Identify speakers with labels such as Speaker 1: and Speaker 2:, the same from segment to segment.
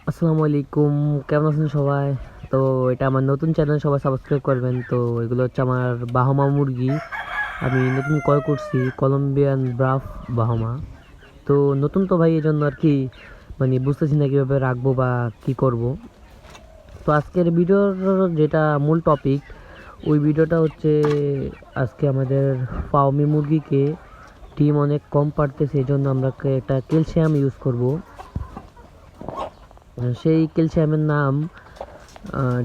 Speaker 1: আসসালামু আলাইকুম, কেমন আছেন সবাই? তো এটা আমার নতুন চ্যানেল, সবাই সাবস্ক্রাইব করবেন। তো এগুলো হচ্ছে আমার বাহামা মুরগি। আমি নতুন ক্রয় করছি কলম্বিয়ান ব্রাফ বাহামা। তো নতুন তো ভাই, এই জন্য আর কি বুঝতেছি না কীভাবে রাখবো বা কি করব। তো আজকের ভিডিওর যেটা মূল টপিক, ওই ভিডিওটা হচ্ছে আজকে আমাদের ফার্মি মুরগিকে ডিম অনেক কম পারতেছে, এই জন্য আমরা একটা ক্যালসিয়াম ইউজ করব। সেই ক্যালসিয়ামের নাম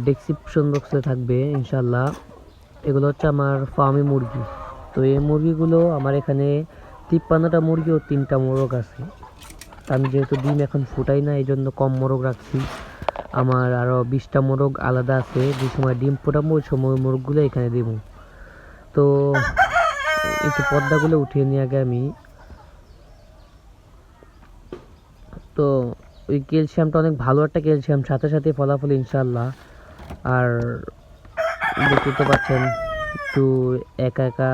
Speaker 1: ডেসক্রিপশন বক্সে থাকবে ইনশাল্লাহ। এগুলো হচ্ছে আমার ফার্মি মুরগি। তো এই মুরগিগুলো আমার এখানে 53টা মুরগি ও 3টা মোরগ আছে। আমি যেহেতু ডিম এখন ফুটাই না, এই জন্য কম মোরগ রাখছি। আমার আরও 20টা মোরগ আলাদা আছে, যে সময় ডিম ফোটাবো ওই সময় মোরগগুলো এখানে দিব। তো একটু পর্দাগুলো উঠিয়ে নিয়ে আগে আমি, তো ওই ক্যালসিয়ামটা অনেক ভালো একটা ক্যালসিয়াম, সাথে সাথে ফলাফল ইনশাল্লাহ। আর দেখতে তো পাচ্ছেন, একটু একা একা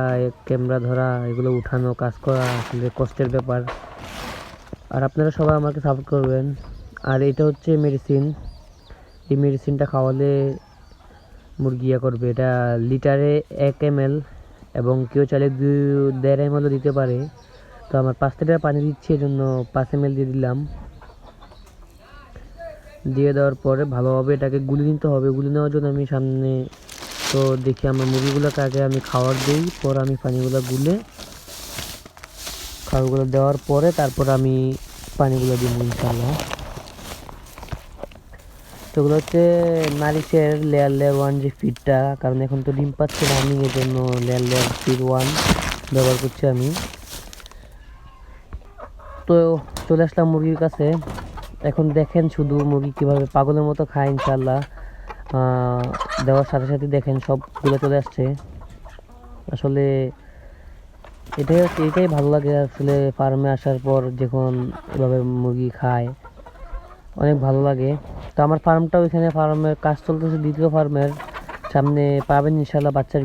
Speaker 1: ক্যামেরা ধরা, এগুলো উঠানো, কাজ করা আসলে কষ্টের ব্যাপার। আর আপনারা সবাই আমাকে সাপোর্ট করবেন। আর এটা হচ্ছে মেডিসিন, এই মেডিসিনটা খাওয়ালে মুরগি করবে। এটা লিটারে 1 ml, এবং কেউ চাইলে 1.5 ml দিতে পারে। তো আমার 5 লিটার পানি দিচ্ছি, এই জন্য 5 ml দিয়ে দিলাম। দিয়ে দেওয়ার পরে ভালোভাবে এটাকে গুলি নিতে হবে। গুলি নেওয়ার জন্য আমি সামনে, তো দেখি আমার মুরগিগুলোকে আগে আমি খাবার দিই, পর আমি পানিগুলো গুলে, খাবারগুলো দেওয়ার পরে তারপর আমি পানিগুলো দিব ইনশাল্লাহ। তো ওগুলো হচ্ছে নারিশের লেয়ার 1 যে ফিডটা, কারণ এখন তো ডিম পাচ্ছে না আমি, এই জন্য লেয়ার ফিড 1 ব্যবহার করছি আমি। তো চলে আসলাম মুরগির কাছে। এখন দেখেন শুধু মুরগি কীভাবে পাগলের মতো খায় ইনশাল্লাহ। দেওয়ার সাথে সাথে দেখেন সবগুলো চলে আসছে। আসলে এটাই ভালো লাগে আসলে, ফার্মে আসার পর যখন এভাবে মুরগি খায় অনেক ভালো লাগে। তো আমার ফার্মটাও এখানে, ফার্মের কাজ চলতেছে, দ্বিতীয় ফার্মের সামনে পাবেন ইনশাল্লাহ বাচ্চার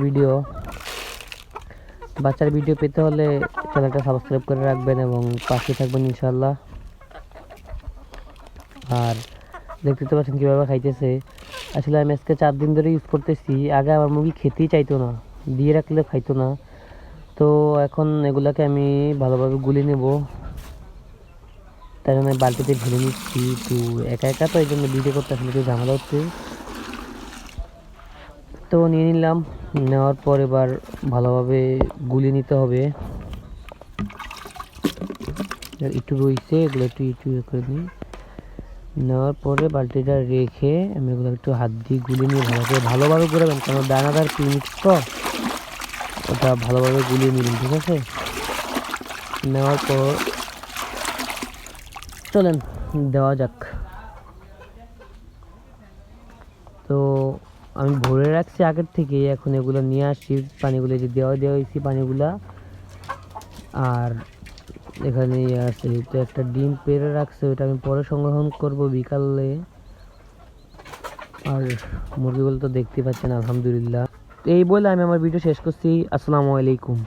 Speaker 1: ভিডিও পেতে হলে চ্যানেলটা সাবস্ক্রাইব করে রাখবেন এবং পাশে থাকবেন ইনশাল্লাহ। আর দেখতে তো পাচ্ছেন কীভাবে খাইতেছে। আসলে আমি আজকে 4 দিন ধরে ইউজ করতেছি। আগে আমার মুরগি খেতেই চাইতো না, দিয়ে রাখলে খাইতো না। তো এখন এগুলাকে আমি ভালোভাবে গুলে নেব, তাই জন্য বালতিতে ঢেলে নিচ্ছি। একটু একা একা তো, এই জন্য ভিডিও করতে আসলে একটু ঝামেলা হচ্ছে। তো নিয়ে নিলাম, নেওয়ার পর এবার ভালোভাবে গুলে নিতে হবে। একটু রয়েছে, এগুলো একটু একটু করে নিই। নেওয়ার পরে বালতিটা রেখে আমি এগুলো একটু হাত দিয়ে গুলে নিয়ে ভালোভাবে গুলাবেন, কারণ দানাদার প্রিমিক্স তো, ওটা ভালোভাবে গুলিয়ে নিবেন, ঠিক আছে? নেওয়ার পর চলেন দেওয়া যাক। তো আমি ভরে রাখছি আগের থেকে, এখন এগুলো নিয়ে আসছি পানিগুলো, যে দেওয়া হয়েছি পানিগুলা। আর এখানে আছে তো একটা ডিম পেড়ে রাখছে, ওটা আমি পরে সংগ্রহণ করব বিকালে। আর মুরগিগুলো তো দেখতে পাচ্ছেন আলহামদুলিল্লাহ। এই বলে আমি আমার ভিডিও শেষ করছি। আসসালামু আলাইকুম।